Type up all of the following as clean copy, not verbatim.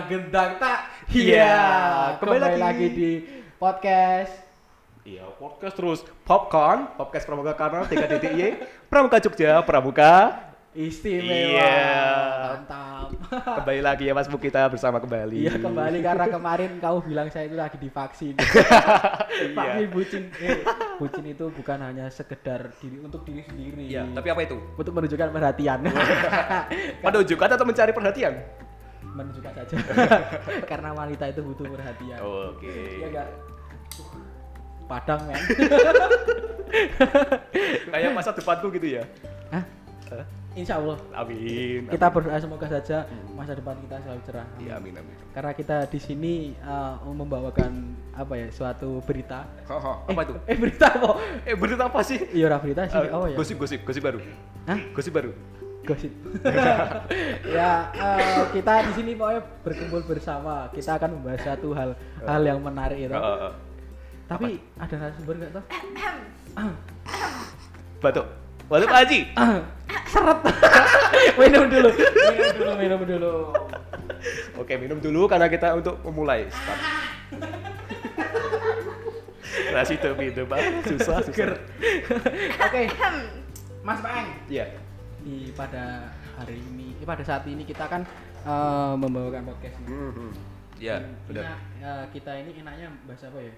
Gendang tak. Iya, Kembali lagi di podcast. Iya, podcast terus Popcorn, podcast Pramuka Karna 3.y, Pramuka Jogja, Pramuka Istimewa. Iya. Mantap. Kembali lagi ya Mas Bu, kita bersama kembali. Iya, kembali karena kemarin kamu bilang saya itu lagi divaksin. Vaksin bucin. Bucin itu bukan hanya sekedar untuk diri sendiri. Iya, tapi apa itu? Untuk menunjukkan perhatian. Menunjukkan atau mencari perhatian? Menunjukkan saja. Karena wanita itu butuh perhatian. Oke. Iya enggak? Padang men. Kayak masa depanku gitu ya. Hah? Insya Allah. Amin. Kita berdoa semoga saja masa depan kita selalu cerah. Iya, amin amin. Karena kita di sini membawakan apa ya, suatu berita. Apa itu? Berita apa? Berita apa sih? Iya, ora berita sih. Oh ya. Gosip baru. Hah? Gosip baru. Gosip. Ya, kita di sini pokoknya berkumpul bersama. Kita akan membahas satu hal yang menarik itu. Tapi ada narasumber enggak toh? Batuk Pak Haji. Seret. Minum dulu. Oke, minum dulu karena kita untuk memulai. Start. Nasi minum, Pak. Susah. Oke. Mas Pang. Iya. Pada hari ini, pada saat ini kita kan membawakan podcast ini. Iya, benar. Kita ini enaknya bahas apa ya?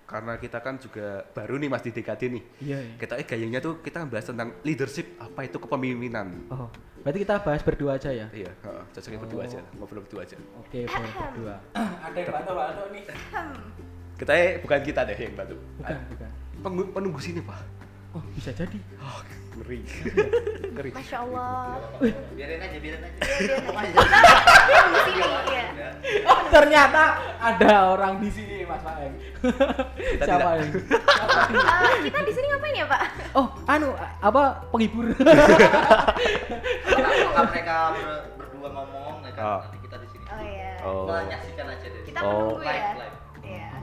Karena kita kan juga baru nih Mas di DKD nih. Iya. Kita gayanya tuh kita bahas tentang leadership, apa itu kepemimpinan. Oh, berarti kita bahas berdua aja ya? Iya, cocoknya berdua aja, ngobrol berdua aja. Oke, berdua. Ada yang batuk nih. Kita bukan kita deh yang bantu. Bukan. Penunggu sini, Pak. Oh, bisa jadi. Oh, ngeri. Ngeri. Masya Allah. Biarin aja. Di sini ya. Oh, ternyata ada orang di sini, Mas Paeng. Siapa ini? Kita di sini ngapain ya, Pak? Oh, penghibur. Apakah mereka berdua ngomong, nanti kita di sini. Oh iya. Oh. Menyaksikan aja deh. Kita menunggu ya. Live. Iya.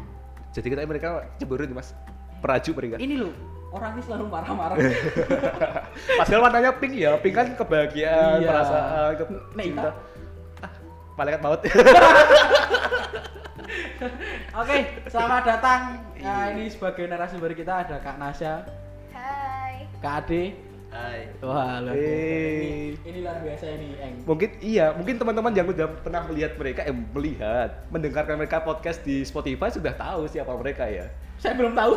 Jadi kita mereka cemburu nih, Mas. Perajuk mereka. Ini loh, orang ini selalu marah-marah. Padahal warnanya pink ya, pink kan kebahagiaan, Iya. perasaan, Nek, cinta. Malaikat maut. Oke, selamat datang. Nah, ini sebagai narasumber kita ada Kak Nasya, Hai. Kak Ade. Hai. Wah, luar biasa. Hey. Ini luar biasa ini, Eng. Mungkin teman-teman yang udah pernah mendengarkan mereka podcast di Spotify sudah tahu siapa mereka ya. Saya belum tahu.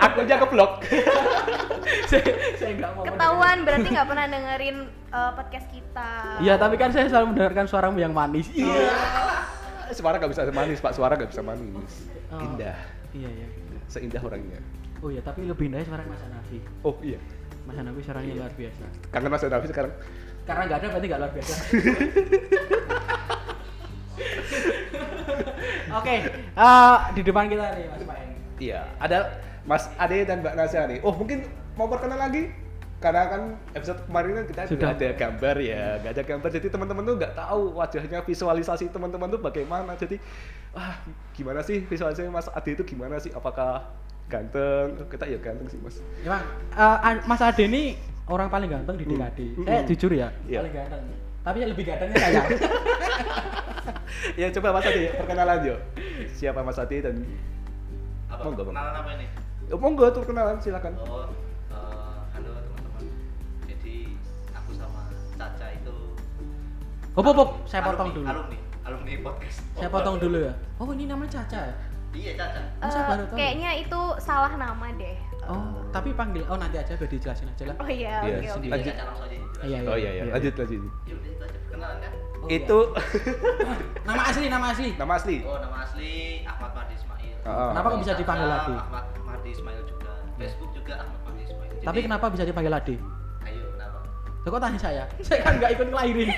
Aku aja keblok. saya nggak mau Ketahuan berarti nggak pernah dengerin podcast kita. Iya, tapi kan saya selalu mendengarkan suaramu yang manis. Iya. Suara gak bisa manis, Pak. Suara gak bisa manis. Oh. Indah. Iya. Seindah orangnya. Oh iya, tapi lebih indah suara Mas Hanafi. Oh iya. Mas Hanafi suaranya luar biasa. Kangen Mas Hanafi sekarang. Karena nggak ada berarti nggak luar biasa. Oke, di depan kita nih Mas Paeng. Iya, ada Mas Ade dan Mbak Nasya nih. Oh, mungkin mau perkenalan lagi? Karena kan episode kemarin kan kita Sudah. nggak ada gambar ya, nggak ada gambar. Jadi teman-teman tuh nggak tahu wajahnya, visualisasi teman-teman tuh bagaimana. Jadi, gimana sih visualisasi Mas Ade itu gimana sih? Apakah ganteng? Kita ya ganteng sih Mas. Emang Mas Ade ini orang paling ganteng di DKD. Saya jujur ya, Iya. paling ganteng. Tapi yang lebih gantengnya saya. Ya coba Mas Ade perkenalan yo. Siapa Mas Ade dan Apa? Monggo, Bang. Kenalan apa ini? monggo tuh perkenalan silakan. Halo teman-teman. Jadi aku sama Caca itu Hop, saya potong dulu. Alumni podcast. Saya potong dulu ya. Oh, ini namanya Caca ya? Iya, Caca. Saya baru tahu. Kayaknya itu salah nama deh. Oh, tapi panggil. Oh, nanti aja biar dijelasin aja lah. Oh iya, Iya, oke. sendiri. Caca langsung aja. Iya. Oh iya. Lanjut. Ya udah itu aja perkenalan kan? Oh, Itu Nama asli. nama asli. Nama asli Ahmad Mahdi Ismail. Kenapa kok bisa dipanggil Ade? Ahmad Mahdi Ismail juga. Facebook juga Ahmad Mahdi Ismail. Jadi, Tapi kenapa bisa dipanggil Ade? Ayo, kenapa? Loh, kok tanya saya? Saya kan nggak ikut ngelahirin.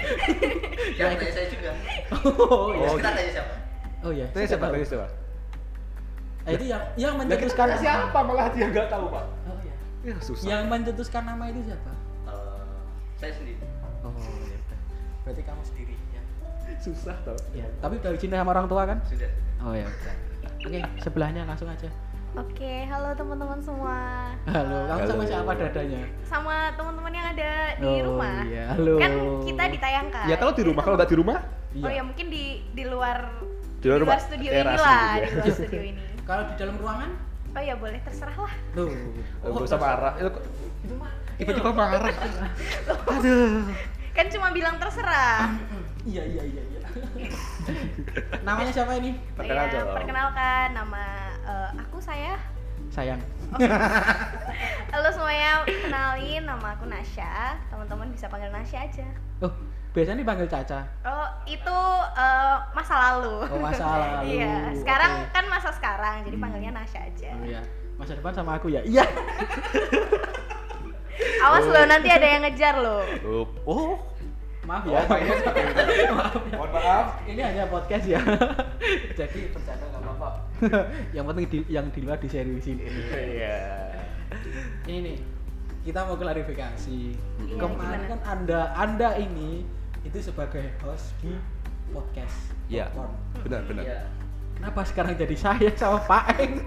Ya, tanya saya juga. Oh iya. Terus kita tanya siapa? Oh iya. Tanya siapa? tahu. Tanya siapa? Itu yang Lah, mencetuskan kita siapa malah dia nggak tahu Pak. Oh iya. Ya susah. Yang mencetuskan nama itu siapa? Saya sendiri. Oh iya. Berarti kamu sendiri ya. Susah tau. Iya. Tapi udah izin sama orang tua kan? Sudah. Oh ya. Oke, sebelahnya langsung aja. Oke, halo teman-teman semua. Halo, kamu sama Halo. siapa dadanya? Sama teman-teman yang ada di Oh, rumah. iya, halo. Kan kita ditayangkan. Ya kalau di rumah, kalau nggak di rumah, Oh ya mungkin di luar Di luar rumah, studio teras inilah, gitu ya. di luar studio ini. Kalau di dalam ruangan? Oh ya boleh, terserah lah. Tuh. nggak usah marah. Itu kok Itu mah. tiba-tiba marah. Aduh. Kan cuma bilang terserah. Iya. Namanya siapa ini? Perkenalkan Iya, dong. perkenalkan nama aku saya. Sayang. Halo semuanya, kenalin nama aku Nasya. Teman-teman bisa panggil Nasya aja. Oh, biasanya dipanggil Caca. Oh, itu masa lalu. Oh, masa lalu. Iya, sekarang Oke. kan masa sekarang, jadi panggilnya Nasya aja. Oh iya. Masa depan sama aku ya? Iya. Awas lo, nanti ada yang ngejar lo. Oh, Maaf ya. mohon maaf. Ini hanya podcast ya. Jadi bercanda nggak apa-apa. Yang penting yang di luar diseriusin. Iya. Ini nih, kita mau klarifikasi. Iya, Kemarin gimana? kan anda ini itu sebagai host di podcast. Iya. Popcorn. Benar. Iya. Kenapa sekarang jadi saya sama Pak Eng?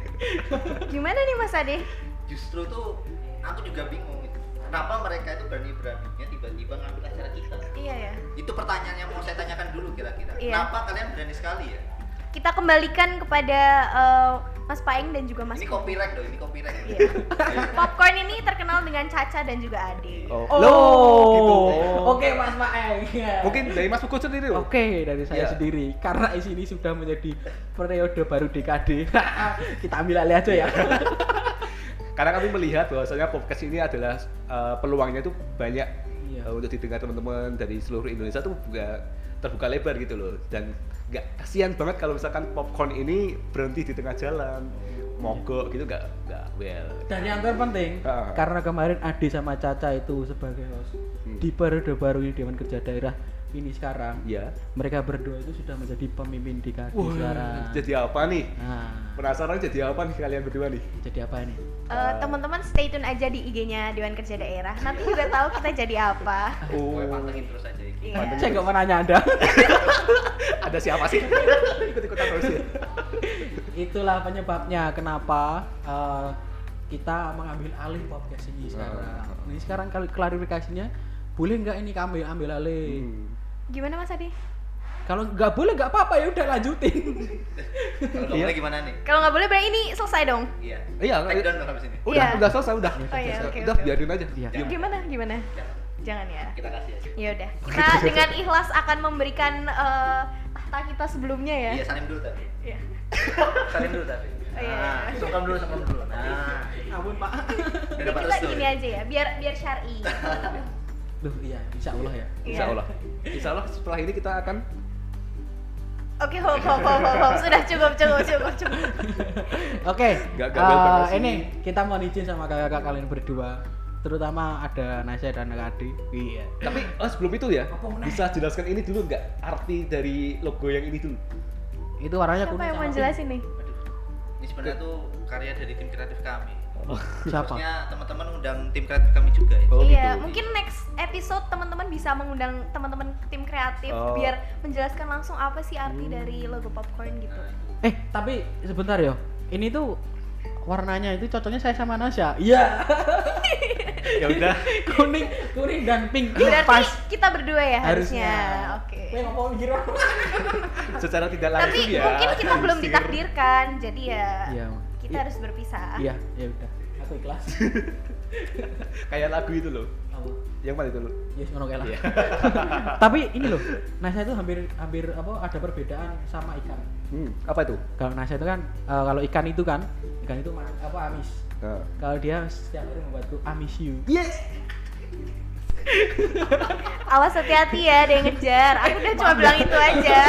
Gimana nih Mas Ade? Justru tuh aku juga bingung gitu. Kenapa mereka itu berani-beraninya tiba-tiba ngambil acara kita? Iya ya. Itu pertanyaan yang mau saya tanyakan dulu kira-kira. Iya. Kenapa kalian berani sekali ya? Kita kembalikan kepada Mas Paeng dan juga Mas Ini Kopi. copyright loh, ini copyright. Iya. Popcorn ini terkenal dengan Caca dan juga Ade. Oh. Loh. gitu. Oke Mas Pak Eng. Mungkin dari Mas Pukul sendiri loh. Oke, dari saya Iya. sendiri. Karena di sini sudah menjadi periode baru dekade. Kita ambil alih aja ya. Karena kami melihat bahwasanya podcast ini adalah peluangnya itu banyak Iya. untuk didengar teman-teman dari seluruh Indonesia tuh terbuka lebar gitu loh. Dan nggak kasihan banget kalau misalkan popcorn ini berhenti di tengah jalan, mogok gitu nggak well. Dan yang terpenting, Ah. karena kemarin Ade sama Caca itu sebagai host di periode baru ini Dewan Kerja Daerah ini sekarang, Ya. mereka berdua itu sudah menjadi pemimpin DKD sekarang. Jadi apa nih? Nah, Penasaran jadi apa nih kalian berdua nih? jadi apa ini? Teman-teman stay tune aja di IG-nya Dewan Kerja Daerah. Nanti juga tahu kita jadi apa. Pokoknya pantengin terus aja. Iya. Saya nggak mau nanya Anda. Ada siapa sih? Ikut-ikutan terus ya. Itulah penyebabnya kenapa kita mengambil alih podcast ini sekarang. Ini sekarang kalau klarifikasinya, boleh nggak ini kami ambil alih? Gimana Mas Ade? Kalau nggak boleh nggak apa-apa, ya udah lanjutin. Kalau nggak Iya. boleh gimana nih? Kalau nggak boleh berarti ini selesai dong. Iya. Iya, Take down dong habis ini. Udah, Iya. udah selesai udah. Oh iya, oke, Udah oke. biarin aja. Iya. Diam. Gimana? Jangan. Jangan ya. Kita kasih aja. Ya udah. Kita dengan ikhlas akan memberikan tahta kita sebelumnya ya. Iya, salim dulu tadi. Iya. Salim dulu tadi. Oh, iya. Nah, sungkem dulu. Nah, Ampun Pak. udah Jadi dapat kita restu. gini aja ya, biar syar'i. Loh iya, insya Allah ya. Insya Allah. Insya Allah setelah ini kita akan Oke, hop. Sudah cukup. Oke, Nggak gabel banget sih. ini kita mau izin sama kakak kalian berdua, terutama ada Nasya dan Ade. Iya. Tapi sebelum itu ya, Apa meneh? bisa jelaskan ini dulu nggak arti dari logo yang ini dulu? Itu warnanya Siapa kuning yang sama mau jelasin nih? Ini sebenarnya tuh karya dari tim kreatif kami. pink. Siapa? Terusnya teman-teman undang tim kreatif kami juga ya. Oh, Iya, gitu. mungkin next episode teman-teman bisa mengundang teman-teman tim kreatif Oh. biar menjelaskan langsung apa sih arti dari logo popcorn gitu. Nah, itu. Tapi sebentar yo. Ini tuh warnanya itu cocoknya saya sama Nasya. Iya. Ya udah. kuning dan pink. Berarti Pas. kita berdua ya harusnya. Harusnya. Oke. Kowe ngomong kira. Secara tidak Tapi langsung ya. mungkin kita belum Sir. ditakdirkan, jadi ya Iya. kita harus berpisah. Iya, ya udah. Aku ikhlas. Kayak lagu itu loh. Apa? Yang mana itu loh? Yes, ngono kae lah. Iya. Tapi ini loh, Nasya itu hampir apa ada perbedaan sama ikan. Apa itu? Kalau Nasya itu kan kalau ikan itu apa amis. Nah. Kalau dia setiap hari membuatku I miss you. Awas hati-hati ya, ada yang ngejar. Aku udah cuma bilang itu aja.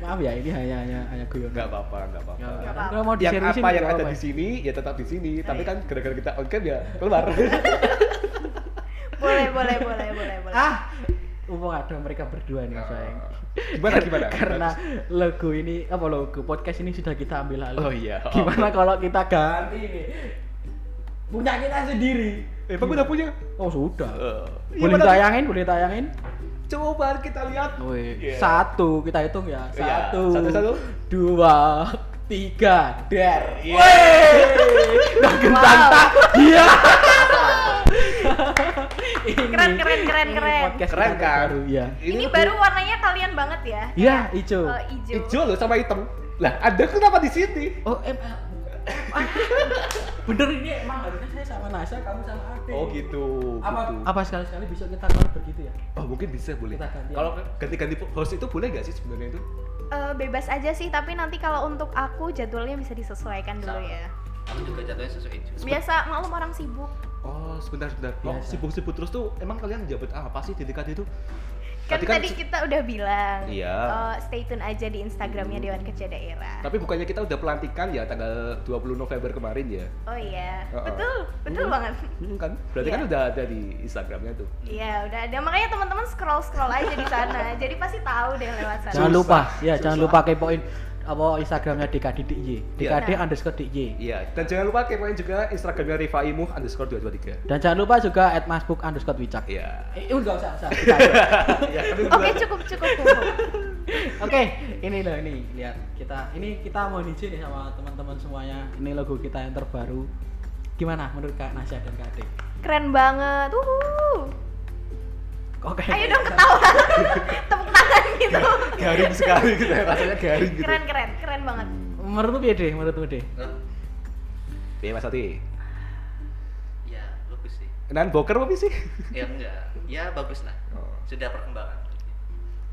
Maaf ya, ini hanya guyon. Nggak apa-apa. Ya, apa-apa. kalau mau Yang diseriusin apa yang nggak ada apa-apa. di sini ya tetap di sini. Tapi iya. kan gara-gara kita on cam ya keluar. Boleh. Mumpung ada mereka berdua nih sayang. Gimana? Karena logo ini logo podcast ini sudah kita ambil alih. Oh iya. Gimana kalau kita ganti ini? Punya kita sendiri. Bang udah punya? Oh sudah. Iya, Boleh mana- tayangin? Coba kita lihat. Wih, Iya. satu kita hitung ya. Iya, Satu, satu. 2, 3 dar. Nah, gentang tak. Iya. Keren. Podcast Keren kita kan? baru, ya. Ini baru warnanya kalian banget ya. Iya, hijau. Hijau. Hijau loh sama hitam. Lah, ada kenapa di sini? Oh, bener ini emang harusnya saya sama Nasa, kamu sama Ade. Oh gitu. Apa sekali-sekali besok kita keluar begitu ya? Oh mungkin bisa boleh. Kita ganti. Kalau ganti-ganti host itu boleh nggak sih sebenarnya itu? Bebas aja sih, tapi nanti kalau untuk aku jadwalnya bisa disesuaikan dulu Sama. ya. Aku juga jatuhnya sesuai itu. Biasa maklum orang sibuk. Oh sebentar. Oh Biasa. sibuk-sibuk terus tuh emang kalian jabat apa sih di DKD itu? Kan tadi kita udah bilang. Iya. Stay tune aja di Instagramnya Dewan Kerja Daerah. Tapi bukannya kita udah pelantikan ya tanggal 20 November kemarin ya? Oh iya, Uh-uh. betul banget. Kan? Berarti Iya. kan udah ada di Instagramnya tuh. Iya, udah ada. Makanya teman-teman scroll aja di sana. Jadi pasti tahu deh lewat sana. Jangan lupa, ya Susah. jangan lupa kepoin apa Instagramnya DKD.dy. Iya. DKD_DY. Iya, dan jangan lupa kepoin juga Instagramnya Rifaimuh_223. Dan jangan lupa juga @masbook_wicak. Iya. Enggak usah. Kita aja. Iya, Oke, cukup. Oke, ini loh, ini lihat kita mau izin nih sama teman-teman semuanya. Ini logo kita yang terbaru. Gimana menurut Kak Nasya dan Kak Ade? Keren banget. Oke. Ayo dong ketawa. Tepuk tangan gitu. garing sekali gitu ya, rasanya garing gitu. Keren banget. Menurutmu Dede? Iya, Mas Ati. Ya bagus sih. Nan boker apa sih? Ya enggak. Ya bagus lah. Oh. Sudah perkembangan.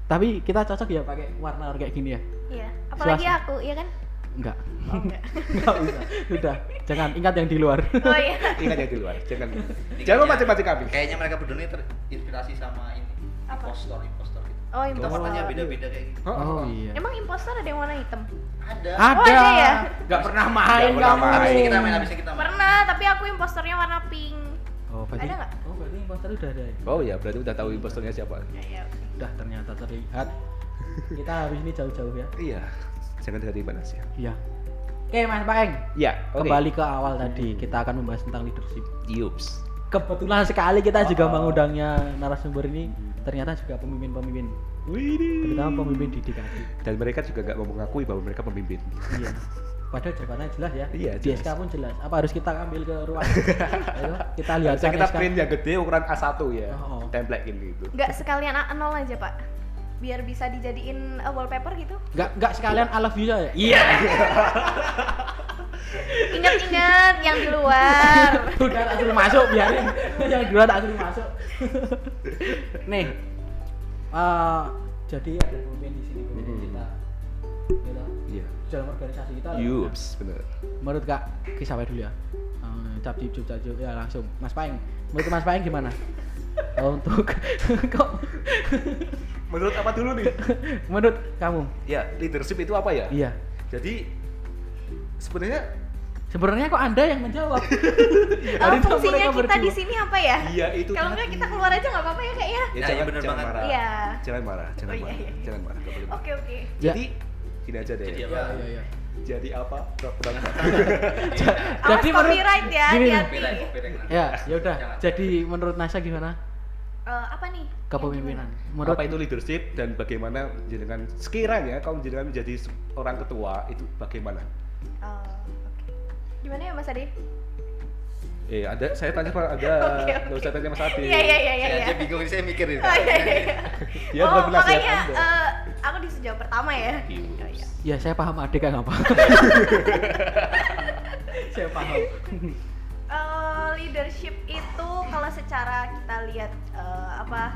Tapi kita cocok ya pakai warna kayak gini ya? Iya, apalagi Suasana. aku, iya kan? Enggak. Oh, enggak. Enggak usah. Sudah, jangan ingat yang di luar. Oh iya. Ingat yang di luar, jangan Ini jangan kayaknya- macam-macam kami. Kayaknya mereka berdua ini terinspirasi sama ini. Apa? Impostor gitu. Oh, Kita impostor. warnanya beda-beda kayak gitu. Oh iya. Emang impostor ada yang warna hitam? Ada. Oh, ada ya? Enggak pernah main Nggak pernah kamu. main. Habisnya kita main. Pernah, tapi aku impostornya warna pink. Oh, berarti Ada nggak? Oh, berarti imposter udah ada ya? Oh ya, berarti udah tahu impostornya siapa. Ya. Udah ternyata terlihat. Kita habis ini jauh-jauh ya. Iya, jangan dari panas ya. Iya. Oke, Mas Paeng. Iya, Kembali ke awal tadi, kita akan membahas tentang leadership. Yups. Kebetulan sekali kita juga mengundangnya narasumber ini ternyata juga pemimpin-pemimpin, Widih. terutama pemimpin di DKD. Dan mereka juga nggak mau mengakui bahwa mereka pemimpin. Iya. Padahal jawabannya jelas ya. Iya, Di jelas. SK pun jelas. Apa harus kita ambil ke ruang? Ayo, kita lihat Harusnya kita print yang gede ukuran A1 ya. Oh. Template ini gitu. Nggak sekalian A0 aja, Pak. Biar bisa dijadiin wallpaper gitu. Enggak sekalian I love you ya. Iya. Ingat-ingat yang di luar. Udah tak suruh masuk, biarin. Yang di luar tak suruh masuk. Nih. Jadi ada pemimpin di sini, pemimpin kita. Gitu. Iya. Dalam organisasi kita. Yups, bener. Menurut Kak, kisah dulu ya. Cap cip ya langsung. Mas Paeng. Menurut Mas Paeng gimana? Untuk kok Menurut apa dulu nih? menurut kamu? Ya, leadership itu apa ya? Iya. Jadi sebenarnya Sebenarnya kok Anda yang menjawab? Fungsinya mereka kita di berdua. sini apa ya? Iya, itu Kalau enggak tadi. kita keluar aja nggak apa-apa ya kayaknya. Ya, Nah, iya jangan, bener jangan banget. marah. Iya. Jangan marah, Oh, iya, marah. iya. Jangan marah, nggak boleh marah. Oke. Jadi gini aja deh. Jadi Ya, apa? ya. Jadi apa? Kurang Awas copyright ya, gini. hati-hati. Ya udah. Jangan. Jadi menurut Nasya gimana? Apa nih? Kepemimpinan. Yang Menurut apa itu leadership dan bagaimana dengan sekiranya kamu menjadi orang ketua itu bagaimana? gimana? Oke. Gimana ya Mas Adi? Ada saya tanya Pak, ada Oke. nggak usah tanya Mas Adi. Iya. Saya aja bingung ini, saya mikir ini. Oh iya. Dia Oh bukan penasihat makanya Anda. aku disuruh jawab pertama ya. Iya. Oh, iya. ya saya paham adik kan apa? Saya paham. Leadership itu kalau secara kita lihat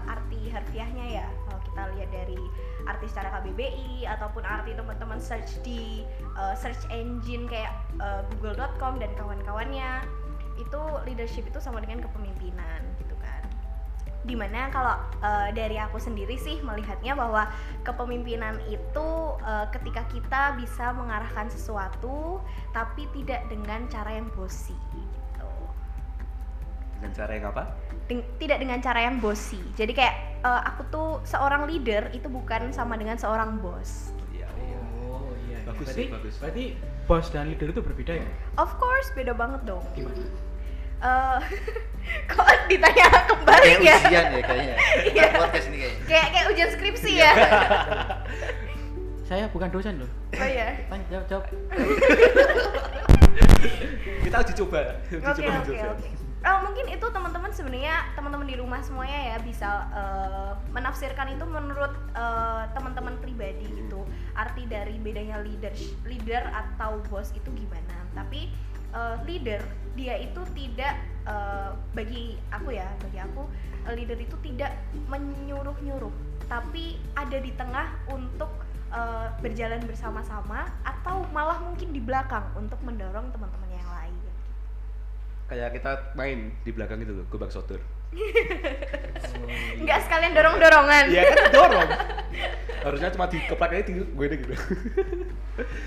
arti harfiahnya ya, kalau kita lihat dari arti secara KBBI ataupun arti teman-teman search di search engine kayak google.com dan kawan-kawannya, itu leadership itu sama dengan kepemimpinan gitu kan. Dimana kalau dari aku sendiri sih melihatnya bahwa kepemimpinan itu ketika kita bisa mengarahkan sesuatu tapi tidak dengan cara yang bosi gitu. Dengan cara yang apa? Tidak dengan cara yang bosi. Jadi kayak aku tuh seorang leader itu bukan sama dengan seorang bos. Iya. Oh iya. Bagus berarti, sih, bagus. Berarti bos dan leader itu berbeda ya? Of course beda banget dong. Gimana? Kok ditanya kembali Kayak ya? ujian ya kayaknya. Iya. Podcast ini kayaknya. Kayak ujian skripsi ya. Saya bukan dosen loh. Oh ya. Jawab. Kita uji coba. Oke. Oh, mungkin itu teman-teman sebenarnya teman-teman di rumah semuanya ya bisa menafsirkan itu menurut teman-teman pribadi gitu. Arti dari bedanya leader atau bos itu gimana. Tapi leader dia itu tidak bagi aku leader itu tidak menyuruh-nyuruh, tapi ada di tengah untuk berjalan bersama-sama atau malah mungkin di belakang untuk mendorong teman-teman yang lain. Kayak kita main di belakang itu loh, gobak sodor. Nggak sekalian dorong-dorongan. Iya kan dorong. Harusnya cuma dikeplak aja gue gitu.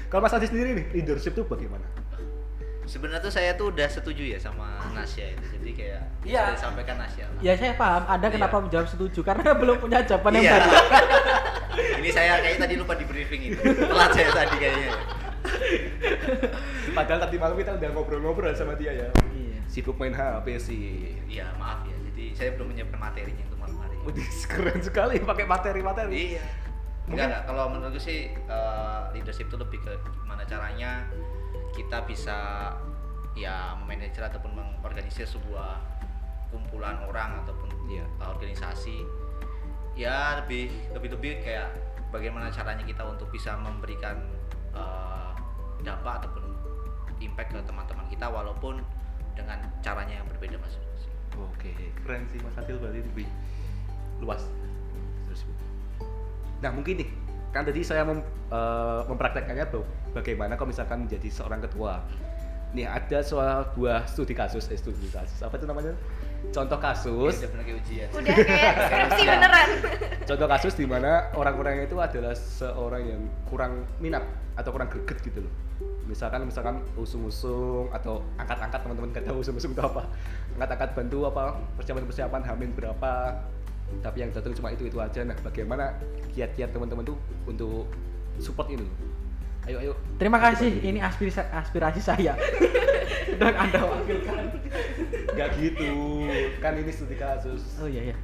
Kalau Mas Adi sendiri nih, leadership tuh bagaimana? Sebenarnya tuh saya tuh udah setuju ya sama Nasya itu. Jadi kayak Iya. sudah disampaikan Nasya lah. Ya saya paham Anda kenapa Iya. menjawab setuju karena belum punya jawaban yang Iya. baru. Ini saya kayaknya tadi lupa di briefing itu. Telat saya tadi kayaknya. Padahal tadi malam kita udah ngobrol-ngobrol sama dia ya. Iya. Sibuk main HP sih. Iya, maaf ya. Jadi saya belum menyiapkan materinya untuk malam hari. Waduh, keren sekali pakai materi-materi. Iya. Enggak, kalau menurutku sih leadership itu lebih ke gimana caranya kita bisa ya memanajer ataupun mengorganisir sebuah kumpulan orang ataupun Iya. organisasi. Ya lebih kayak bagaimana caranya kita untuk bisa memberikan dampak ataupun impact ke teman-teman kita walaupun dengan caranya yang berbeda masing-masing. Oke, keren sih Mas Adil, berarti lebih luas. Nah mungkin nih, kan tadi saya mempraktekkannya bagaimana kalau misalkan menjadi seorang ketua. Nih ada sebuah studi kasus, apa itu namanya? Contoh kasus. Udah pernah kayak ujian. Udah kayak skripsi beneran. Contoh kasus di mana orang-orangnya itu adalah seorang yang kurang minat atau kurang greget gitu loh. Misalkan usung-usung atau angkat-angkat, teman-teman nggak tahu usung-usung itu apa. Angkat-angkat bantu apa persiapan hamin berapa. Tapi yang datang cuma itu aja. Nah, bagaimana kiat-kiat teman-teman tuh untuk support ini loh? Ayo. Terima kasih, ini aspirasi saya. Dan Anda wakilkan. Nggak gitu. Kan ini studi kasus. Oh iya.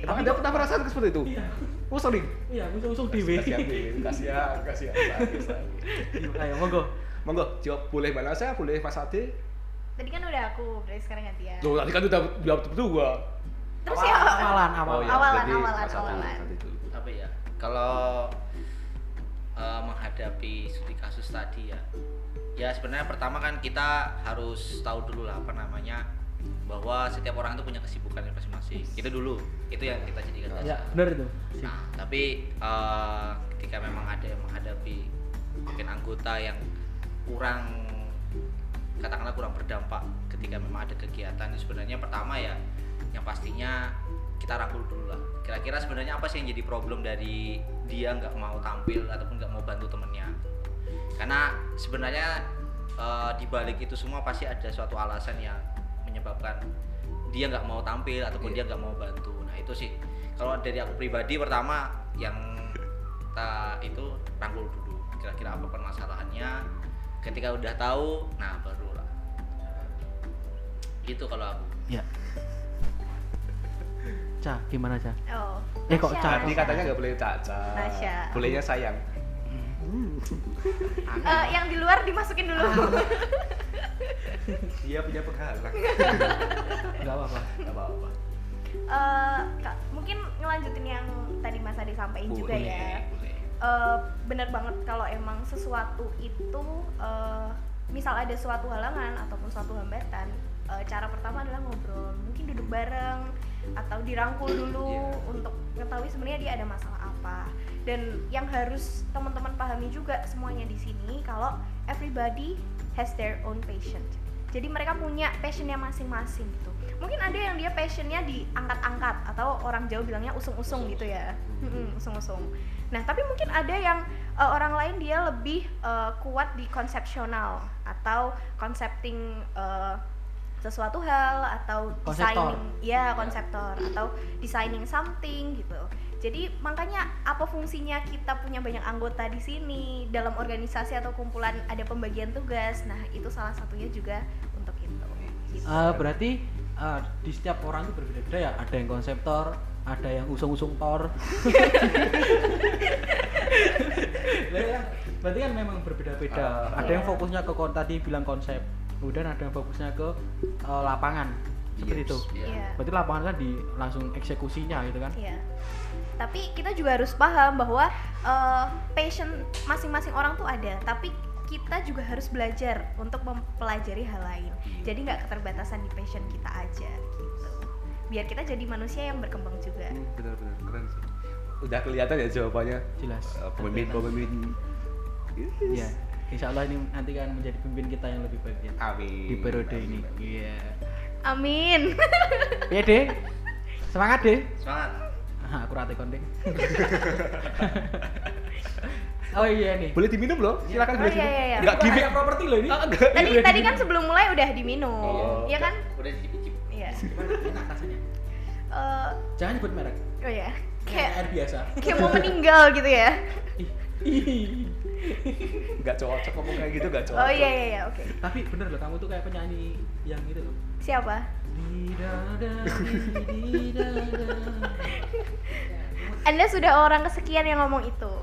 Emang Anda pernah merasakan seperti itu? Iya. Oh, sorry. Iya, usung dewe. Kasihan. Ayo, monggo. Monggo, jawab boleh Mbak Nasya, boleh Mas Ade. Tadi kan udah aku, berarti sekarang gantian. Loh, tadi kan udah jawab berdua. Terus ya Awalan. Oh, iya, Awalan. berarti Mas Ade dulu. Apa ya? Kalau menghadapi studi kasus tadi ya sebenarnya pertama kan kita harus tahu dulu lah apa namanya bahwa setiap orang itu punya kesibukannya masing-masing. Itu dulu, itu yang kita jadikan dasar. Ya, benar itu. Nah, tapi ketika memang ada yang menghadapi mungkin anggota yang katakanlah kurang berdampak ketika memang ada kegiatan, sebenarnya pertama ya yang pastinya kita rangkul dulu lah. Kira-kira sebenarnya apa sih yang jadi problem dari dia nggak mau tampil ataupun nggak mau bantu temennya? Karena sebenarnya di balik itu semua pasti ada suatu alasan yang menyebabkan dia nggak mau tampil ataupun dia nggak mau bantu. Nah itu sih kalau dari aku pribadi pertama yang itu rangkul dulu. Kira-kira apa permasalahannya? Ketika udah tahu, nah barulah. Gitu kalau aku. Ya. Ca, gimana Ca? Oh. Kok Nasya. Ca? Tadi katanya nggak boleh caca. Nasya. Bolehnya sayang. Yang di luar dimasukin dulu. Dia punya penghalang. Enggak apa-apa. Nggak apa-apa. Kak, mungkin ngelanjutin yang tadi Mas Adi sampaikan juga ya. Boleh. Bener banget kalau emang sesuatu itu misal ada suatu halangan ataupun suatu hambatan, cara pertama adalah ngobrol, mungkin duduk bareng atau dirangkul dulu untuk mengetahui sebenarnya dia ada masalah apa. Dan yang harus teman-teman pahami juga semuanya di sini kalau everybody has their own passion. Jadi mereka punya passionnya masing-masing gitu. Mungkin ada yang dia passionnya diangkat-angkat atau orang Jawa bilangnya usung-usung gitu ya, usung-usung. Nah tapi mungkin ada yang orang lain dia lebih kuat di konsepsional atau concepting sesuatu hal atau Konseptor. designing, ya konseptor atau designing something gitu. Jadi makanya apa fungsinya kita punya banyak anggota di sini dalam organisasi atau kumpulan ada pembagian tugas. Nah itu salah satunya juga untuk itu. Gitu. Berarti di setiap orang itu berbeda-beda ya. Ada yang konseptor, ada yang usung-usung tor. Berarti kan memang berbeda-beda. Ada yang fokusnya ke tadi bilang konsep, kemudian ada yang fokusnya ke lapangan. Seperti itu. Iya. Berarti lapangan kan langsung eksekusinya gitu kan? Iya. Tapi kita juga harus paham bahwa passion masing-masing orang tuh ada, tapi kita juga harus belajar untuk mempelajari hal lain. Jadi nggak keterbatasan di passion kita aja gitu. Biar kita jadi manusia yang berkembang juga. Benar-benar keren sih. Udah kelihatan ya jawabannya. Jelas. Pemimpin. Iya. Insya Allah ini nanti kan menjadi pemimpin kita yang lebih baik ya. Amin. Di periode Amin, ini. amin. Iya. Amin. Iya deh. Semangat deh. Semangat. Aku rate kondeng. Oh iya nih. Boleh diminum loh, silakan Oh boleh iya, diminum. iya, iya. Enggak gimmick. properti loh ini. Tadi kan sebelum mulai udah diminum, Oh. iya kan? Udah dicicip. Iya. Enak rasanya. Eh, Jangan nyebut merek. oh ya. Kayak air Kayak biasa. kayak mau meninggal gitu ya. Enggak cocok ngomong kayak gitu, enggak cocok. Oh iya iya iya, oke. Tapi bener loh, kamu tuh kayak penyanyi yang gitu loh. Siapa? Di dada, di dada. Anda sudah orang kesekian yang ngomong itu.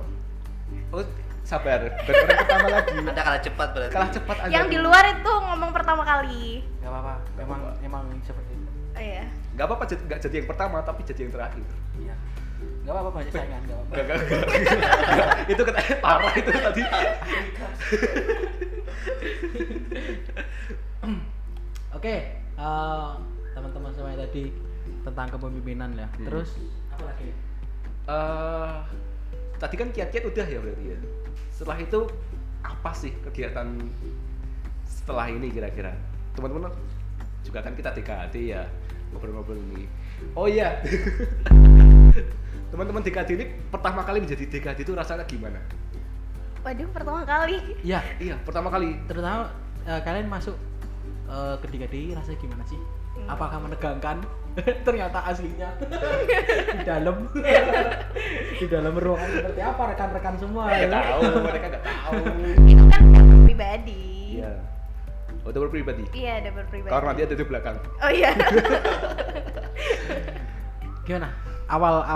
Oh, sabar. Baru orang pertama lagi. Anda kalah cepat berarti. Kalah cepat Anda. Yang di luar itu ngomong pertama kali. Gak apa-apa, emang seperti itu. Oh iya. Enggak apa-apa enggak jadi yang pertama tapi jadi yang terakhir. Iya. Gak apa-apa, banyak saingan, gak apa-apa. Enggak. Itu katanya parah itu tadi. Oke, teman-teman semuanya tadi tentang kepemimpinan ya. Terus apa lagi? Tadi kan kiat-kiat udah ya berarti ya. Setelah itu apa sih kegiatan setelah ini kira-kira? Teman-teman juga kan kita DKD ya, ngobrol-ngobrol ini. Oh iya. Teman-teman DKD ini pertama kali menjadi DKD itu rasanya gimana? Waduh, pertama kali. Iya, Iya, pertama kali. terutama kalian masuk ke DKD rasanya gimana sih? Apakah menegangkan? Ternyata aslinya di dalam ruangan seperti apa rekan-rekan semua ya? Nggak tahu, mereka nggak tahu. Itu kan pribadi. Iya. Oh, double pribadi. Iya, double pribadi. Karena dia ada di belakang. Oh iya. Gimana? Awal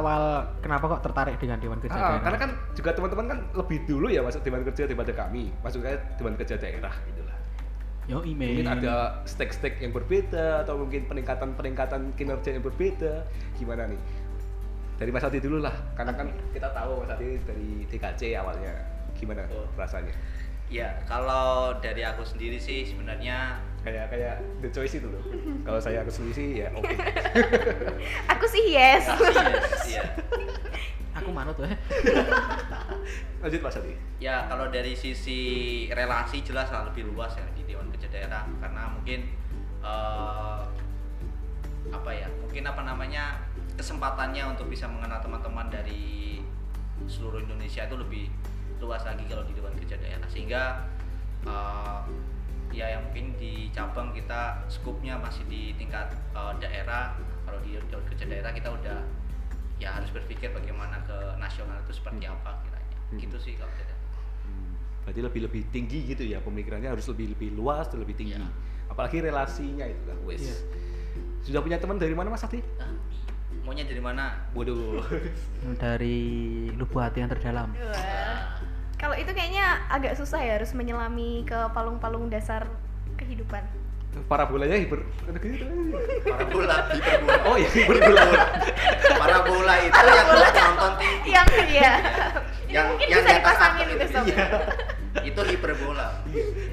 kenapa kok tertarik dengan Dewan Kerja Daerah? Karena kan juga teman-teman kan lebih dulu ya masuk Dewan Kerja daripada kami. Maksudnya Dewan Kerja Daerah gitu lah. Yo email. Mungkin ada stake-stake yang berbeda atau mungkin peningkatan kinerja yang berbeda. Gimana nih? Dari Mas Adi dulu lah, karena kan kita tahu Mas Adi dari DKC awalnya. Gimana rasanya? Ya, kalau dari aku sendiri sih sebenarnya Kayak The Choice itu loh. Kalau saya kesini sih ya oke. Aku sih yes. iya. Aku manut ya. Lanjut Mas Adi. Ya, kalau dari sisi relasi jelas lah lebih luas ya di Dewan Kerja Daerah karena mungkin kesempatannya untuk bisa mengenal teman-teman dari seluruh Indonesia itu lebih luas lagi kalau di Dewan Kerja Daerah, sehingga ya yang mungkin di cabang kita skupnya masih di tingkat daerah. Kalau di Dewan Kerja Daerah kita udah ya harus berpikir bagaimana ke nasional itu seperti apa kiranya. Gitu sih kalau tidak. Berarti lebih tinggi gitu ya, pemikirannya harus lebih luas, lebih tinggi. Ya. Apalagi relasinya itu kan, wes. Iya. Sudah punya teman dari mana Mas Adi? Maunya dari mana? Waduh. Dari lubuk hati yang terdalam. Wah. Kalau itu kayaknya agak susah ya, harus menyelami ke palung-palung dasar kehidupan. Parabolanya hiper. Parabola, hiperbola. Oh iya, hiperbola. Parabola itu yang buat nonton TV. Yang iya. Yang Mungkin yang bisa di atas dipasangin atap itu sob. Iya. Itu hiperbola.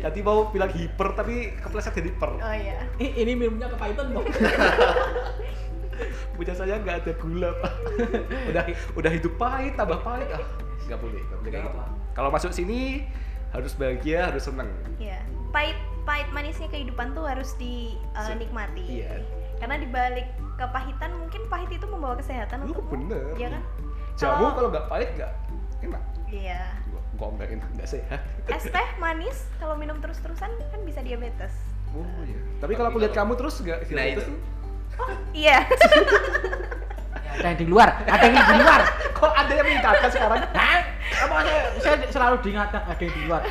Tadi mau bilang hiper tapi kepleset jadi per. Oh iya. Ini minumnya kepahitan dong. Punya saya nggak ada gula Pak. udah hidup pahit tambah pahit nggak boleh kayak gitu. Kalau masuk sini harus bahagia, harus senang. Iya. Pahit manisnya kehidupan tuh harus dinikmati. Iya. Karena dibalik kepahitan mungkin pahit itu membawa kesehatan Lu untukmu. bener. Iya kan? Jamu kalau nggak pahit nggak enak. Iya. Kok nggak enak, nggak sehat. Es teh manis kalau minum terus-terusan kan bisa diabetes. Oh iya. Tapi kalau aku lihat kamu terus nggak Nah, itu. tuh. Iya. Ada yang di luar, ada yang di luar. Kok ada yang meningkatkan sekarang? Hah? Apa saya selalu diingatkan ada yang di luar.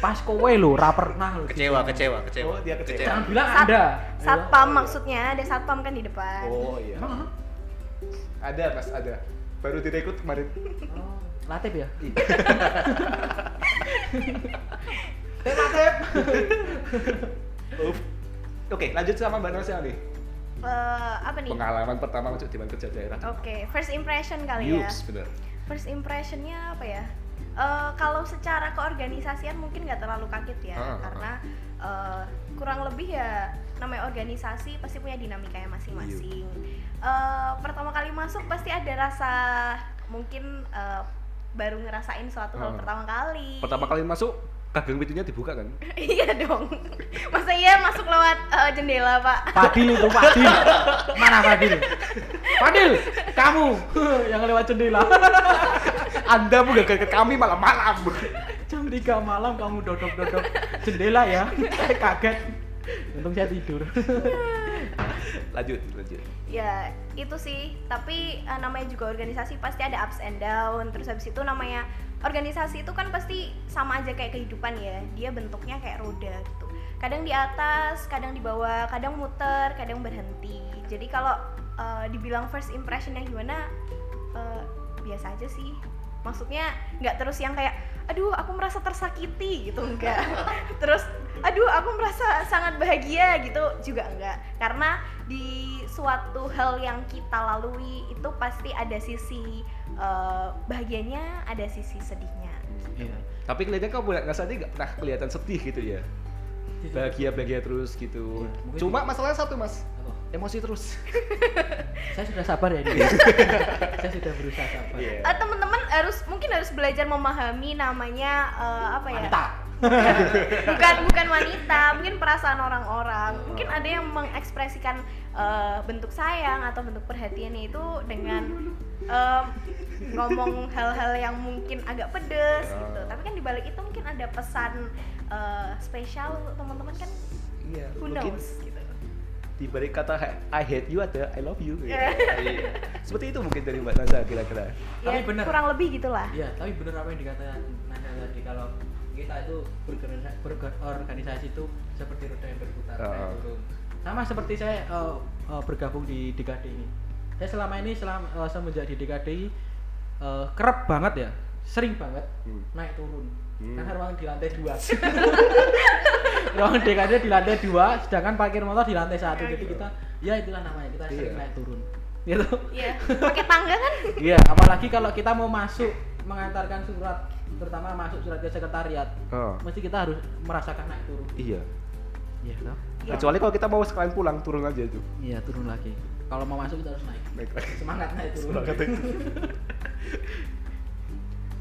Pas kowe lo, ra pernah lo. Kecewa. Oh, dia kecewa. Jangan bilang Sat- Anda. Satpam maksudnya, ada satpam kan di depan. Oh iya. Emang? Ada Mas, ada. Baru direkrut kemarin. Latif ya? Iya. Latif. Oke, lanjut sama Mbak Nasya nih. Apa nih? Pengalaman pertama masuk Dewan Kerja Daerah. Oke, first impression kali ya. Yups, bener. First impressionnya apa ya? Kalau secara keorganisasian mungkin nggak terlalu kaget ya, karena kurang lebih ya namanya organisasi pasti punya dinamikanya masing-masing. Pertama kali masuk pasti ada rasa mungkin baru ngerasain suatu hal pertama kali. Pertama kali masuk, gagang pintunya dibuka kan? Iya dong. Masa iya masuk lewat jendela, Pak? Fadil itu, Fadil. Mana Fadil? Fadil, kamu yang lewat jendela. Anda mengganggu kami malam-malam. Jam 3 malam kamu dodok-dodok jendela ya. Saya kaget. Untung saya tidur. Lanjut. Ya itu sih, tapi namanya juga organisasi pasti ada ups and down. Terus habis itu namanya organisasi itu kan pasti sama aja kayak kehidupan ya, dia bentuknya kayak roda gitu, kadang di atas, kadang di bawah, kadang muter, kadang berhenti. Jadi kalau dibilang first impressionnya gimana, biasa aja sih, maksudnya nggak terus yang kayak aduh aku merasa tersakiti gitu, enggak. Terus aduh aku merasa sangat bahagia gitu juga enggak, karena di suatu hal yang kita lalui itu pasti ada sisi bahagianya, ada sisi sedihnya. Iya. Tapi kelihatannya kamu nggak sadar nggak pernah kelihatan sedih gitu ya. Bahagia terus gitu. Ya, Cuma masalahnya satu Mas, apa? emosi terus. Saya sudah sabar ya ini. Saya sudah berusaha sabar. Yeah. Teman-teman mungkin harus belajar memahami namanya apa ya? Wanita. bukan wanita, mungkin perasaan orang-orang. Mungkin ada yang mengekspresikan bentuk sayang atau bentuk perhatiannya itu dengan ngomong hal-hal yang mungkin agak pedes gitu. Tapi kan dibalik itu mungkin ada pesan spesial untuk teman-teman kan. Iya. Who Mungkin knows gitu. di balik kata I hate you ada I love you. Gitu. Yeah. Iya. Seperti itu mungkin dari Mbak Nasya kira-kira. Tapi Ya, bener. kurang lebih gitulah. Iya, tapi benar apa yang dikatakan Nanda tadi, kalau kita itu berorganisasi itu seperti roda yang berputar naik turun. Sama seperti saya bergabung di DKD ini. Saya selama ini semenjak di DKD kerap banget ya, sering banget naik turun. Karena ruang di lantai 2. Ruang DKD di lantai 2, sedangkan parkir motor di lantai 1. Jadi kita, ya itulah namanya, kita sering naik turun. Gitu. Iya, pakai tangga kan? Iya, apalagi kalau kita mau masuk mengantarkan surat, terutama masuk surat ke sekretariat, mesti kita harus merasakan naik turun. Iya. Iya, toh? Kecuali kalau kita mau sekalian pulang turun aja itu. Iya, turun lagi. Kalau mau masuk kita harus naik. Naik lagi. Semangat naik turun. Semangat naik turun.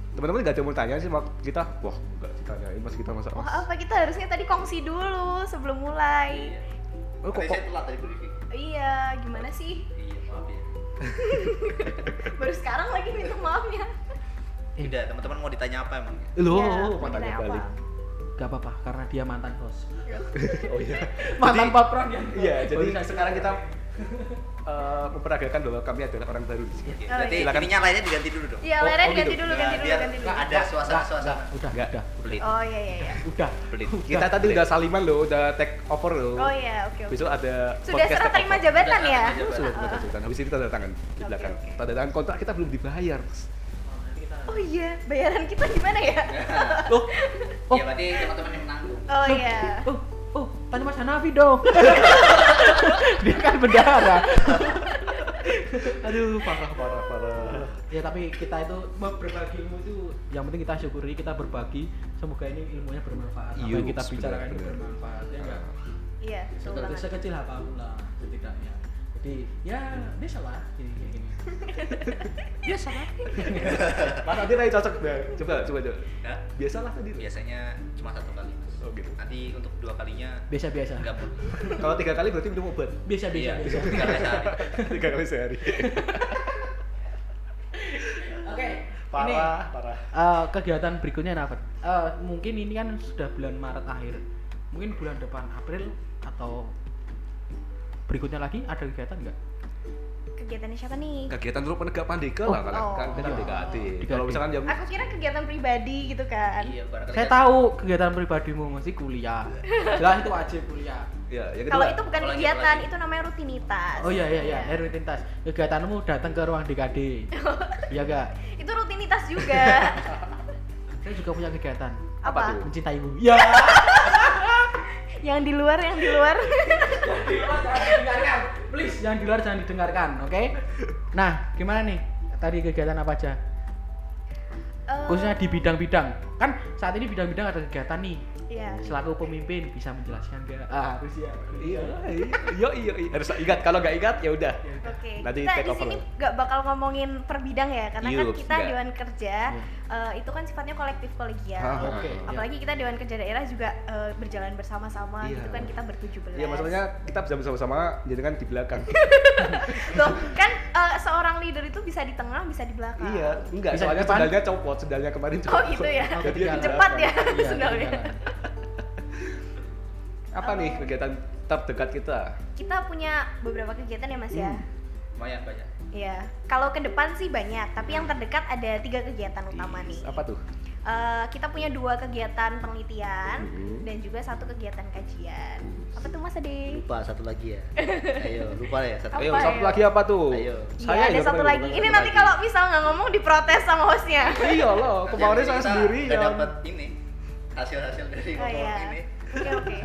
Teman-teman nggak ada mau tanya sih sama kita, wah nggak ditanyain pas kita masak. Wah, apa kita harusnya tadi kongsi dulu sebelum mulai. Oh, kok Saya telat tadi briefing. Iya, gimana sih? Iya, maaf ya. Baru sekarang lagi minta maafnya. Udah, teman-teman mau ditanya apa emang? Loh, Iya, mau tanya ditanya balik. apa? Gak apa-apa, karena dia mantan host. Oh iya. Mantan patron ya. Iya, jadi sekarang kita memperagakan bahwa kami adalah orang baru di sini. Oke, Oh, berarti iya. ininya lainnya diganti dulu dong. Iya, Oh, lereng oh ganti gitu. dulu, Nah, ganti dulu, biar ganti dulu. ada suasana-suasana. Udah. Pelit. Oh iya. Udah. Pelit. Kita tadi udah saliman loh, udah take over loh. Oh iya, oke. Besok ada Sudah podcast serah take terima over. jabatan Sudah ya? serah terima Sudah jabatan. terima jabatan. Habis ini tanda tangan di belakang. Oke. Tanda tangan kontrak kita belum dibayar. Oh iya, bayaran kita gimana ya? Loh, Iya, berarti teman-teman yang menanggung. Oh iya. Tanya Mas Hanafi dong. Dia kan bendahara. aduh parah. Ya tapi kita itu berbagi ilmu itu yang penting kita syukuri, kita berbagi, semoga ini ilmunya bermanfaat. Apa yang kita Yups, bicarakan ini benar. bermanfaat ya enggak? Iya, betul Sekecil, banget. sekecil apapun lah setidaknya. Jadi ya biasa lah kayak gini. Biasa lah. Mas Adi tadi cocok deh. Coba. Ya, Biasalah tadi. biasanya cuma 1 kali. Mas. Oh gitu. Nanti untuk 2 kalinya Biasa. enggak perlu. Kalau 3 kali berarti minum obat. Biasa. Iya, 3 kali sehari. 3 kali sehari. Oke. Parah. Kegiatan berikutnya apa? Mungkin ini kan sudah bulan Maret akhir. Mungkin bulan depan April atau berikutnya lagi ada kegiatan nggak? Kegiatannya siapa nih? Kegiatan dulu penegak pandega lah kan kita DKD. Kalau misalkan jam Aku kira kegiatan pribadi gitu kan. Iya, barangkali Saya tahu kegiatan pribadimu mesti kuliah. Jelas itu wajib kuliah. ya yang Kalau kedua. itu bukan Kalau kegiatan, lagi. itu namanya rutinitas. Oh iya, rutinitas. Kegiatanmu datang ke ruang DKD. Iya gak? Itu rutinitas juga. Saya juga punya kegiatan. Apa tuh? Mencintaimu. Ya. Yang di luar. Yang di luar jangan didengarkan. Please, yang di luar jangan didengarkan, oke? Nah, gimana nih? Tadi kegiatan apa aja? Khususnya di bidang-bidang. Kan saat ini bidang-bidang ada kegiatan nih. Iya. Selaku pemimpin bisa menjelaskan gak? Harus ya. Iya, harus ingat. Kalau nggak ingat ya udah. Oke. Nanti Kita take di sini over. nggak bakal ngomongin per bidang ya, karena kan Yup, kita nggak. dewan kerja itu kan sifatnya kolektif kolegial. Oke, iya. Apalagi kita dewan kerja daerah juga berjalan bersama-sama, Iya. gitu kan kita ber-17. Iya, maksudnya kita bisa bersama-sama, jadi kan di belakang. Loh, kan seorang leader itu bisa di tengah, bisa di belakang. Iya, enggak. Bisa di Soalnya depan? sendalnya copot, sendalnya kemarin copot. Oh gitu ya. Oh, Jadi gitu yang ya. di Cepat ya belakang. Iya, sendalnya. ketinggalan. Apa nih kegiatan terdekat kita? Kita punya beberapa kegiatan ya Mas ya. Lumayan banyak. Iya. Kalau ke depan sih banyak, tapi yang terdekat ada 3 kegiatan utama nih. Apa tuh? Kita punya 2 kegiatan penelitian Mhm. dan juga 1 kegiatan kajian. Apa tuh Mas Ade? Lupa satu lagi ya. Ayo, lupa ya satu. Apa Ayo, ya? satu lagi apa tuh? Ayo. Iya, ada yang satu pernah lagi. lupa. Ini satu nanti lagi. kalau misal nggak ngomong diprotes sama hostnya. Iya loh, kemarin saya sendiri nggak yang dapat ini hasil-hasil dari Oh ngomong iya. ini. Oke.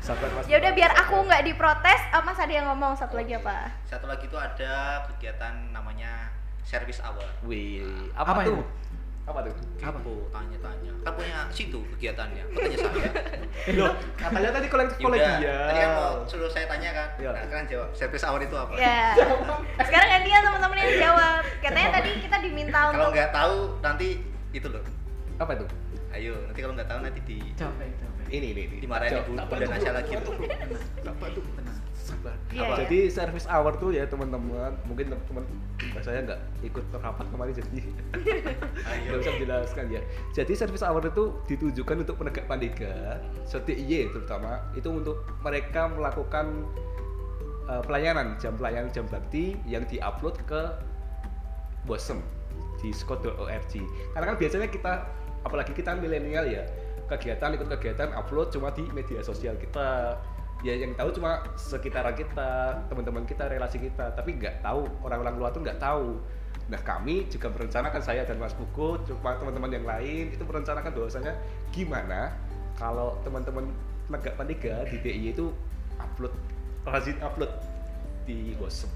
sabar Mas. Ya udah biar aku nggak diprotes, Mas ada yang ngomong satu lagi apa? Satu lagi itu ada kegiatan namanya service hour. Wih, Apa apa, tuh? itu? Apa tuh? Apa? Kepo, tanya-tanya. Kan punya situ kegiatannya. Katanya saya. Loh, katanya tadi kolektif Yaudah, kolegial. tadi kan mau suruh saya tanya kan. Iya. Nah, kan jawab. Service hour itu apa? Ya. Sekarang gantian teman-teman yang jawab. Katanya tadi kita diminta Kalau untuk nggak tahu nanti itu loh. Apa itu? Ayo, nanti kalau nggak tahu nanti Capek. Ini. dimarahin ibu Sabar dan tuh. Nasya lagi loh. Apa tuh? Sabar. Iya, Apa? iya. Jadi service hour tuh ya teman-teman, mungkin teman saya nggak ikut rapat kemarin jadi nggak bisa menjelaskan ya. Jadi service hour itu ditujukan untuk penegak pandega, CTIY terutama, itu untuk mereka melakukan pelayanan jam bakti yang diupload ke BOSEM di skot.org. Karena kan biasanya kita, apalagi kita milenial ya, ikut kegiatan upload cuma di media sosial kita, ya yang tahu cuma sekitaran kita, teman-teman kita, relasi kita, tapi nggak tahu, orang-orang luar tuh nggak tahu. Nah, kami juga merencanakan, saya dan Mas Buko, cuma teman-teman yang lain itu merencanakan bahwasanya gimana kalau teman-teman penegak pandega di DIY itu rajin upload di BOSEM.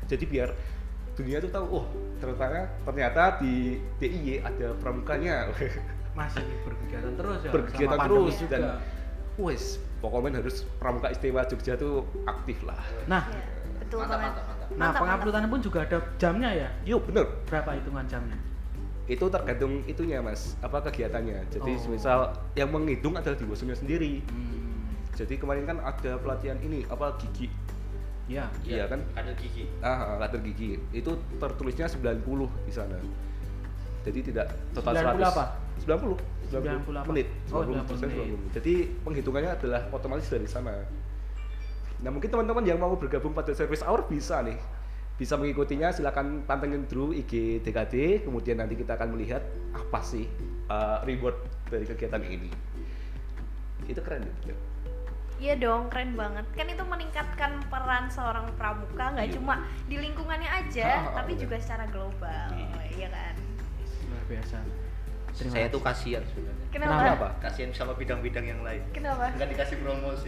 Jadi biar dunia tuh tahu, oh ternyata di DIY ada pramukanya. Masih berkegiatan terus ya. Berkegiatan sama terus pandemi dan juga. wes pokoknya harus Pramuka Istimewa Jogja tuh aktif lah. Nah, Ya, betul Mantap, banget. mantap. nah Mantap, penguploadan pun juga ada jamnya ya. Yuk bener, Berapa hitungan jamnya? itu tergantung itunya Mas, apa kegiatannya. Jadi Oh. misal yang menghitung adalah di BOSEM-nya sendiri. Hmm, Jadi kemarin kan ada pelatihan ini apa gigi, ya. iya kan? Ada gigi. Kader gigi itu tertulisnya 90 di sana. Jadi tidak total 90 100. apa? 90 98. menit. Oh, 90%, 90 menit. Jadi penghitungannya adalah otomatis dari sana. Nah, mungkin teman-teman yang mau bergabung pada service hour bisa nih. Bisa mengikutinya, silakan pantengin dulu IG DKD, kemudian nanti kita akan melihat apa sih reward dari kegiatan ini. Itu keren ya. Iya dong, keren banget. Kan itu meningkatkan peran seorang pramuka nggak Iya. cuma di lingkungannya aja, tapi bener. juga secara global. Iya kan? Luar biasa. Terima Saya kasih. tuh kasihan sebenarnya. Kenapa? Kenapa? Kasihan sama bidang-bidang yang lain. Kenapa? Nggak dikasih promosi.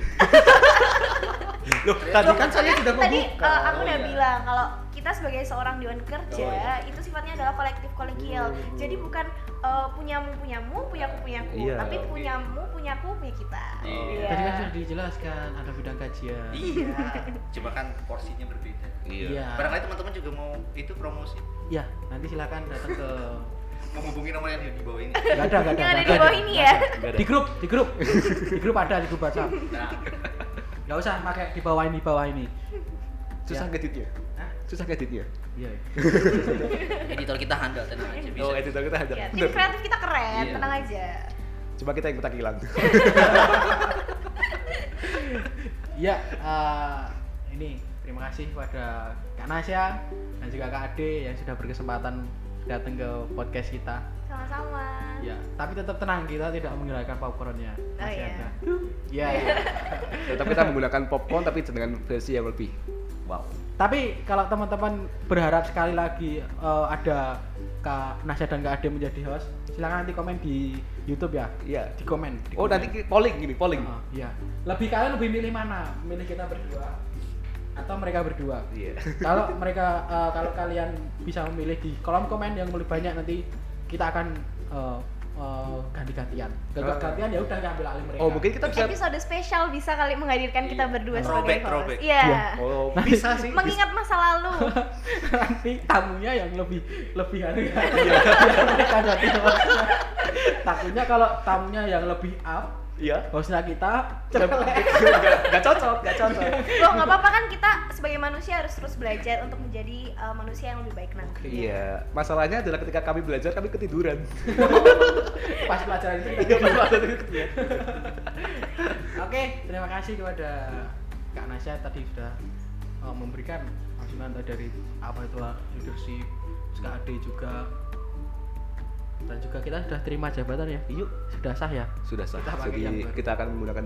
Loh, tadi kan saya sudah Tadi membuka. aku udah iya. bilang kalau kita sebagai seorang dewan kerja Oh, iya. itu sifatnya adalah kolektif kolegial. Jadi bukan punyamu, puyaku, puyaku, Iya. tapi Oke. punyamu, punyaku, punya kita. Iya. Tadi kan sudah dijelaskan ada bidang kajian. Iya. Cuma kan porsinya berbeda. Iya. Barangkali teman-teman juga mau itu promosi. Ya, nanti silakan datang ke Menghubungi nomor yang di bawah ini. Enggak ada. Yang ada di bawah ini ya. Nggak ada. Di grup. Di grup ada, di grup WhatsApp. Nah, Enggak usah pakai di bawah ini. Susah Ya. ngeditnya. Hah? Susah ngeditnya. Iya. editor kita handal tenang aja bisa. Oh, editor kita ada. Ya, tim Bener. kreatif kita keren, Iya. tenang aja. Cuma kita yang ketakilan. Ya, ini terima kasih kepada Kak Nasya dan juga Kak Ade yang sudah berkesempatan datang ke podcast kita. Sama-sama. Ya, tapi tetap tenang, kita tidak menghilangkan popcornnya. Oh, Masih iya. ada. Ya. Tetap kita menggunakan popcorn tapi dengan versi yang lebih Wow. Tapi kalau teman-teman berharap sekali lagi ada Kak Nasya dan Kak Ade menjadi host, silakan nanti komen di YouTube ya. Iya. Di komen. Oh nanti polling gini, polling. Iya. Kalian lebih milih mana? Milih kita berdua atau mereka berdua? Iya. Kalau mereka kalau kalian bisa memilih di kolom komen yang lebih banyak, nanti kita akan ganti-gantian. Ganti-gantian ya udah ambil alih mereka. Oh mungkin kita bisa. Episode spesial bisa kali menghadirkan kita berdua sebagai Throwback. host. Iya. Oh Nah, bisa sih. Mengingat masa lalu. nanti tamunya yang lebih anu ya. Biar mereka jadi host. Takutnya kalau tamunya yang lebih up, Iya. hostnya kita Gak cocok. Loh, nggak apa-apa kan, kita sebagai manusia harus terus belajar untuk menjadi manusia yang lebih baik nanti. Iya. Masalahnya adalah ketika kami belajar kami ketiduran. pas pelajaran itu kita Oke, terima kasih kepada Kak Nasya tadi sudah memberikan masukan dari apa itu leadership, terus Kak Ade juga, dan juga kita sudah terima jabatan ya. Yuk. Sudah sah ya. Sudah sah. Kita pakai yang Jadi baru. kita akan menggunakan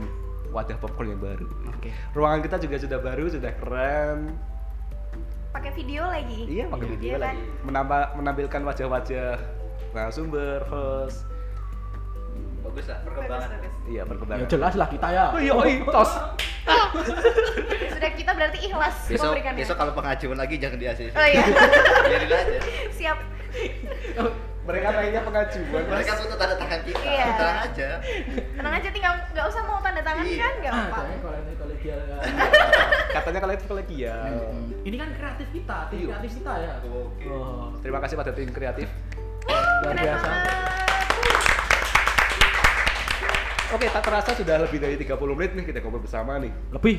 wadah popcorn yang baru. Oke. Ruangan kita juga sudah baru, sudah keren. Pakai video lagi. Iya, pakai Iya. video Iya lagi. Menampilkan wajah-wajah narasumber, host. Bagus lah perkembangan. Bagus. Iya, Ya perkembangan. jelas lah kita ya. Oh iya, tos. Sudah, kita berarti ikhlas memberikannya. Besok kalau pengajuan lagi jangan di ACC. Oh iya. Biarin aja. Siap. Mereka mainnya pengajuan. Mereka butuh tanda tangan kita. Iya. Tenang aja. Tenang aja, tinggal nggak usah mau tanda tangan Iya. kan, nggak apa-apa. Jangan kalau ini kolegial kan. Katanya kalian kolegial. Ini kan kreatif kita, tim Iya. kreatif kita ya. Oke. Oh, Terima kasih pada tim kreatif. luar Keren biasa. banget. Oke, tak terasa sudah lebih dari 30 menit nih kita ngobrol bersama nih. Lebih.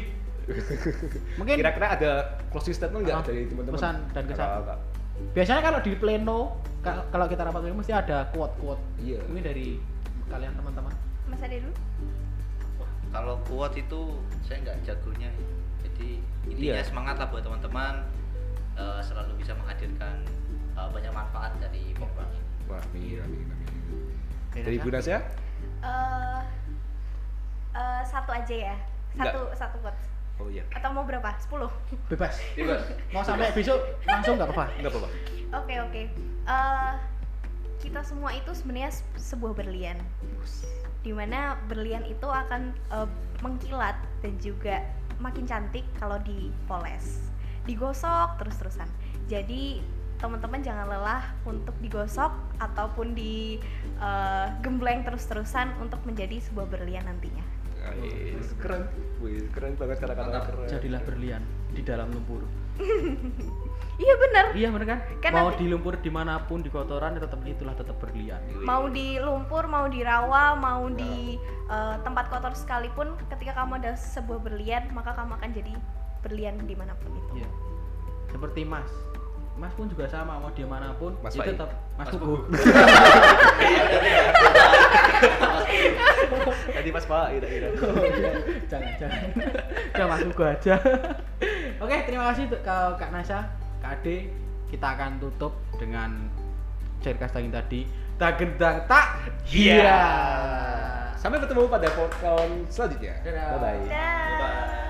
Mungkin Kira-kira ada closing statement nggak Ah, dari teman-teman? pesan dan kesan. Nggak. Biasanya kalau di pleno, kalau kita rapat pleno mesti ada quote-quote. Iya. Mungkin dari kalian teman-teman. Mas Ade dulu. Kalau kuat itu saya nggak jagonya. Jadi intinya Iya. semangat lah buat teman-teman. Selalu bisa menghadirkan banyak manfaat dari program ini. Wah, amin. Dari Dari Nasya? Bu Nasya? Satu aja ya. Satu quotes. Oh iya. Atau mau berapa? 10? Bebas. Bebas. Mau sampai besok langsung nggak apa-apa. Nggak apa-apa. Oke. Kita semua itu sebenarnya sebuah berlian. Dimana berlian itu akan mengkilat dan juga makin cantik kalau dipoles, digosok terus-terusan. Jadi teman-teman jangan lelah untuk digosok ataupun digembleng terus-terusan untuk menjadi sebuah berlian nantinya. Guys, keren. Wih, keren banget kata-kata keren. Jadilah berlian di dalam lumpur. Iya benar. Iya bener kan? Kan Mau nanti- di lumpur dimanapun, di kotoran tetap berlian. Mau di lumpur, mau di rawa, mau di tempat kotor sekalipun, ketika kamu ada sebuah berlian, maka kamu akan jadi berlian dimanapun itu. Iya. Seperti Mas pun juga sama, mau dimanapun Mas itu Fai. tetap Mas Mas Pugu. Tadi Mas Pak, iya. jangan udah Mas Pugu aja. Oke, terima kasih ke Kak Nasya, Kak Ade. Kita akan tutup dengan Cerkas tadi tak gendang tak Iya. Sampai ketemu pada podcast selanjutnya. Dadah. Bye bye. Dah.